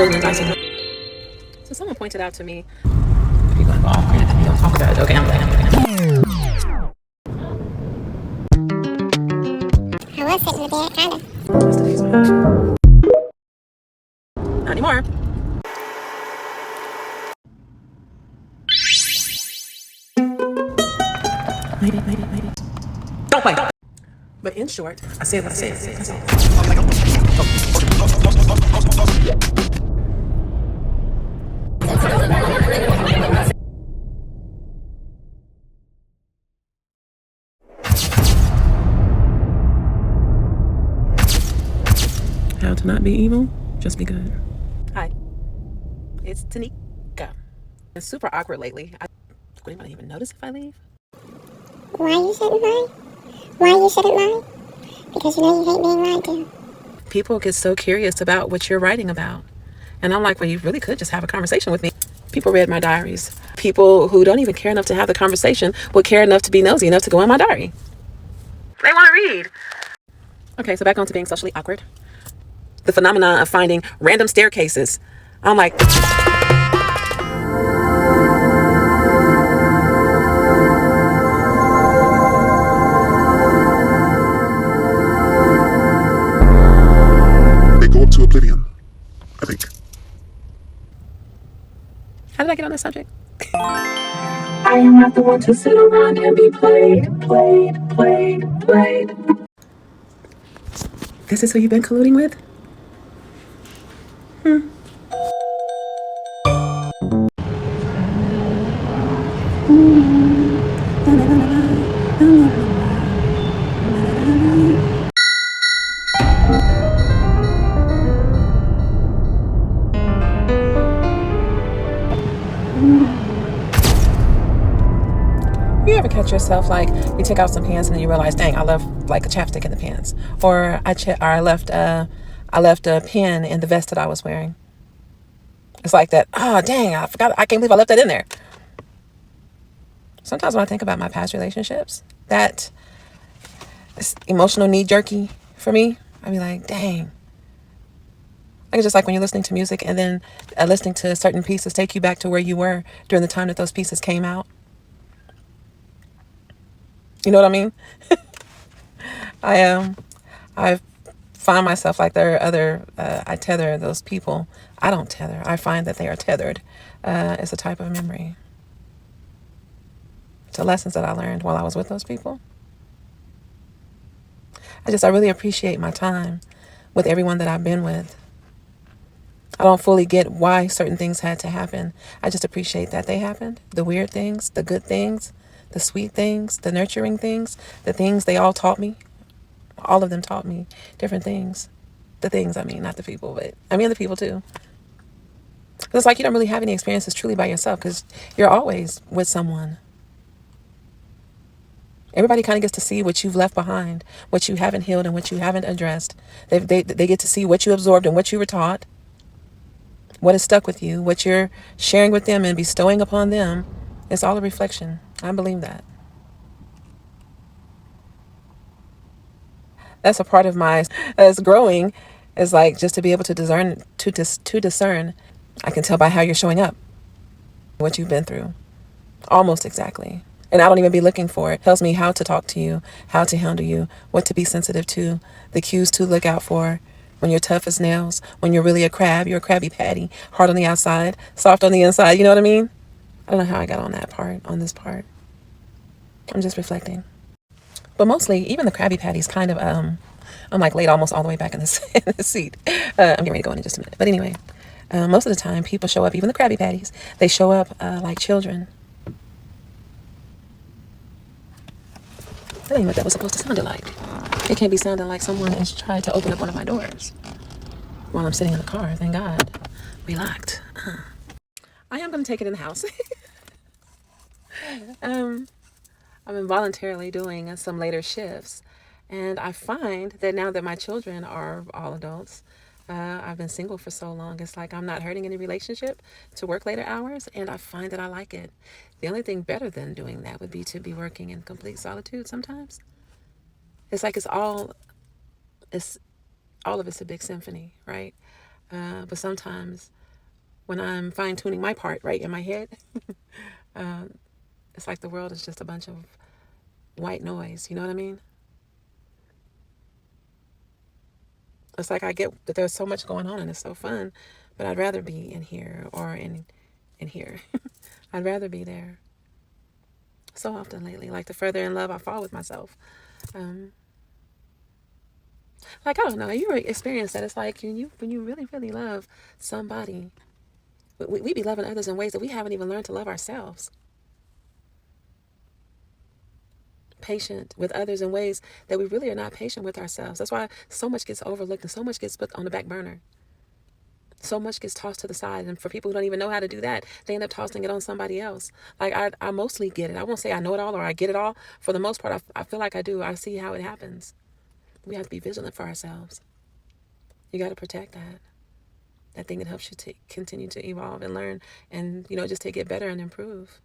rolling the dice. So someone pointed out to me, if you're going to go off grid, then you don't talk about it. Okay, I'm glad. I was sitting with it, kind of. That's today's one. Not anymore. Maybe. Don't play. But in short, I said what I said. That's all. How to not be evil, just be good. Hi, it's Tanika. It's super awkward lately. Would anybody even notice if I leave? Why you shouldn't lie? Why you shouldn't lie? Because you know you hate being lied to. People get so curious about what you're writing about. And I'm like, well, you really could just have a conversation with me. People read my diaries. People who don't even care enough to have the conversation would care enough to be nosy enough to go in my diary. They want to read. Okay, so back on to being socially awkward. The phenomenon of finding random staircases. I'm like, they go up to oblivion, I think. how did I get on this subject? I am not the one to sit around and be played. This is who you've been colluding with? You ever catch yourself like you take out some pants and then you realize, dang, I left like a chapstick in the pants, or I left a pen in the vest that I was wearing. It's like that. Oh, dang, I forgot. I can't believe I left that in there. Sometimes when I think about my past relationships, that is emotional knee jerky for me. I'd be like, dang. Like it's just like when you're listening to music and then listening to certain pieces take you back to where you were during the time that those pieces came out. You know what I mean? I find myself like there are other, I tether those people. I don't tether. I find that they are tethered. It's a type of memory to lessons that I learned while I was with those people. I really appreciate my time with everyone that I've been with. I don't fully get why certain things had to happen. I just appreciate that they happened. The weird things, the good things, the sweet things, the nurturing things, the things they all taught me. All of them taught me different things. The things, I mean, not the people, but I mean the people too. It's like you don't really have any experiences truly by yourself because you're always with someone. Everybody kind of gets to see what you've left behind, what you haven't healed and what you haven't addressed. They get to see what you absorbed and what you were taught, what is stuck with you, what you're sharing with them and bestowing upon them. It's all a reflection. I believe that. That's a part of my as growing is like just to be able to discern to discern. I can tell by how you're showing up, what you've been through, almost exactly. And I don't even be looking for it. It tells me how to talk to you, how to handle you, what to be sensitive to, the cues to look out for. When you're tough as nails, when you're really a crab, you're a Krabby Patty, hard on the outside, soft on the inside. You know what I mean? I don't know how I got on this part. I'm just reflecting. But mostly, even the Krabby Patties kind of, I'm like laid almost all the way back in the seat. I'm getting ready to go in just a minute. But anyway, most of the time, people show up, even the Krabby Patties, they show up like children. That ain't what that was supposed to sound like. It can't be sounding like someone has tried to open up one of my doors while I'm sitting in the car. Thank God. We locked. I am going to take it in the house. I've been voluntarily doing some later shifts. And I find that now that my children are all adults, I've been single for so long. It's like I'm not hurting any relationship to work later hours. And I find that I like it. The only thing better than doing that would be to be working in complete solitude sometimes. It's like all of it's a big symphony, right? But sometimes when I'm fine-tuning my part right in my head, it's like the world is just a bunch of white noise. You know what I mean? It's like I get that there's so much going on and it's so fun, but I'd rather be in here or in here. I'd rather be there. So often lately, like the further in love I fall with myself. Like, I don't know, you experienced that. It's like when you really, really love somebody, we be loving others in ways that we haven't even learned to love ourselves. Patient with others in ways that we really are not patient with ourselves. That's why so much gets overlooked and so much gets put on the back burner. So much gets tossed to the side. And for people who don't even know how to do that, they end up tossing it on somebody else. Like, I mostly get it. I won't say I know it all or I get it all. For the most part, I feel like I do. I see how it happens. We have to be vigilant for ourselves. You got to protect that thing that helps you to continue to evolve and learn and, just to get better and improve.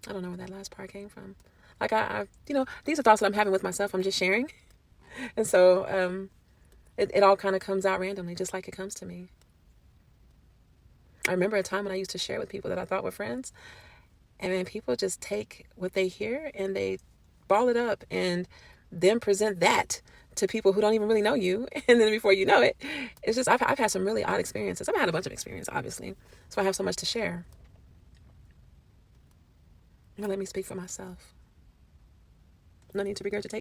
I don't know where that last part came from. Like, I these are thoughts that I'm having with myself. I'm just sharing. And so it all kind of comes out randomly, just like it comes to me. I remember a time when I used to share with people that I thought were friends. And then people just take what they hear and they ball it up and then present that to people who don't even really know you. And then before you know it, it's just, I've had some really odd experiences. I've had a bunch of experience, obviously. So I have so much to share. Now let me speak for myself. No need to regurgitate.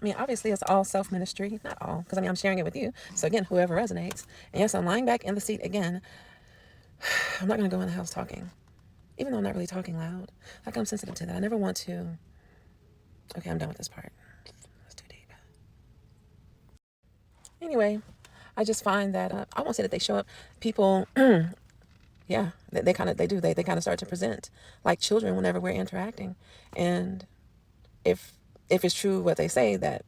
I mean, obviously it's all self-ministry. Not all, because I'm sharing it with you. So again, whoever resonates. And yes, I'm lying back in the seat again. I'm not going to go in the house talking. Even though I'm not really talking loud. Like, I'm sensitive to that. I never want to. Okay, I'm done with this part. That's too deep. Anyway, I just find that, I won't say that they show up. People, yeah, they kind of start to present like children whenever we're interacting. And if it's true what they say, that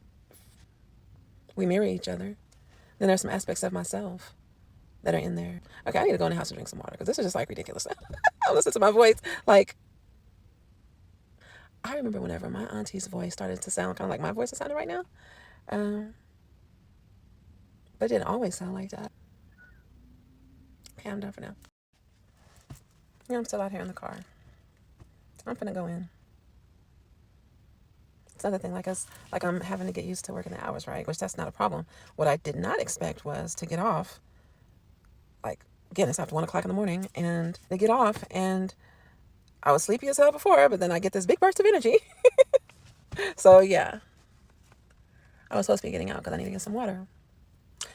we mirror each other, then there's some aspects of myself that are in there. Okay, I need to go in the house and drink some water because this is just like ridiculous. I listen to my voice. Like, I remember whenever my auntie's voice started to sound kind of like my voice is sounding right now. But it didn't always sound like that. Okay, I'm done for now. Yeah, I'm still out here in the car. I'm finna go in. It's another thing, like I'm having to get used to working the hours, right? Which that's not a problem. What I did not expect was to get off. Like, again, it's after 1 o'clock in the morning, and they get off, and I was sleepy as hell before, but then I get this big burst of energy. So yeah, I was supposed to be getting out because I need to get some water.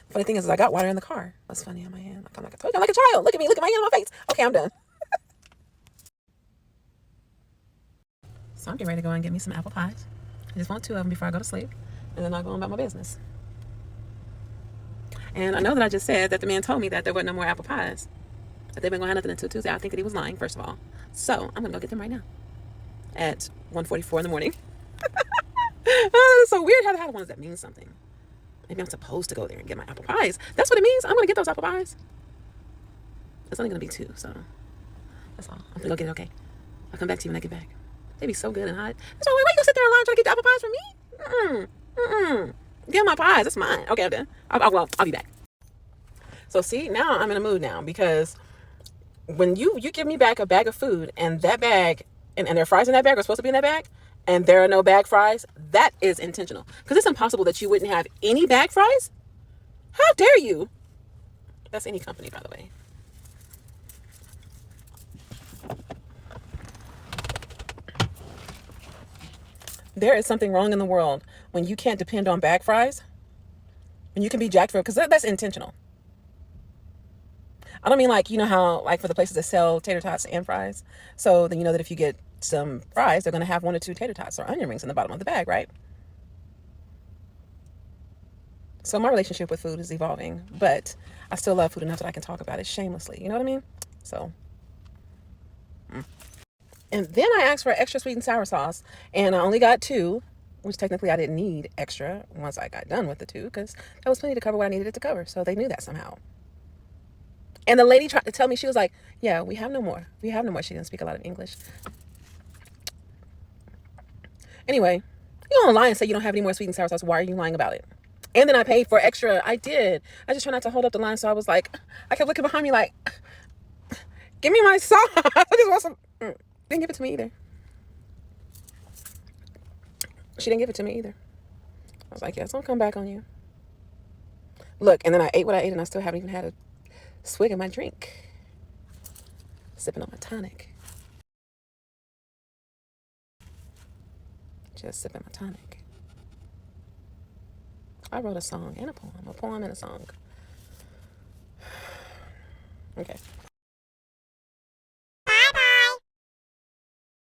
Funny thing is I got water in the car. That's funny on my hand. Like, I told you, I'm like a child. Look at me. Look at my hand on my face. Okay, I'm done. So I'm getting ready to go and get me some apple pies. I just want 2 of them before I go to sleep. And then I'll go on about my business. And I know that I just said that the man told me that there wasn't no more apple pies. That they've been going to have nothing until Tuesday. I think that he was lying, first of all. So I'm going to go get them right now. At 1:44 in the morning. It's so weird how the ones that mean something. Maybe I'm supposed to go there and get my apple pies. That's what it means. I'm going to get those apple pies. It's only going to be 2, so that's all. I'm going to go get it, okay? I'll come back to you when I get back. They be so good and hot. That's why, why you gonna sit there in line trying to get the apple pies from me? Get my pies. That's mine. Okay, I'm done. I'll be back. So see, now I'm in a mood now because when you give me back a bag of food and that bag, and there are fries in that bag, are supposed to be in that bag, and there are no bag fries, that is intentional. Because it's impossible that you wouldn't have any bag fries. How dare you? That's any company, by the way. There is something wrong in the world when you can't depend on bag fries. And you can be jacked for it, because that's intentional. I don't mean like, you know how, like for the places that sell tater tots and fries. So then you know that if you get some fries, they're going to have 1 or 2 tater tots or onion rings in the bottom of the bag, right? So my relationship with food is evolving, but I still love food enough that I can talk about it shamelessly. You know what I mean? So. And then I asked for extra sweet and sour sauce, and I only got 2, which technically I didn't need extra once I got done with the 2, because that was plenty to cover what I needed it to cover. So they knew that somehow. And the lady tried to tell me, she was like, yeah, we have no more. We have no more. She didn't speak a lot of English. Anyway, you don't lie and say you don't have any more sweet and sour sauce. Why are you lying about it? And then I paid for extra. I did. I just try not to hold up the line. So I was like, I kept looking behind me like, give me my sauce. I just want some. Didn't give it to me either. She didn't give it to me either. I was like, yeah, it's gonna come back on you. Look, and then I ate what I ate and I still haven't even had a swig of my drink. Sipping on my tonic. Just sipping my tonic. I wrote a song and a poem and a song. Okay.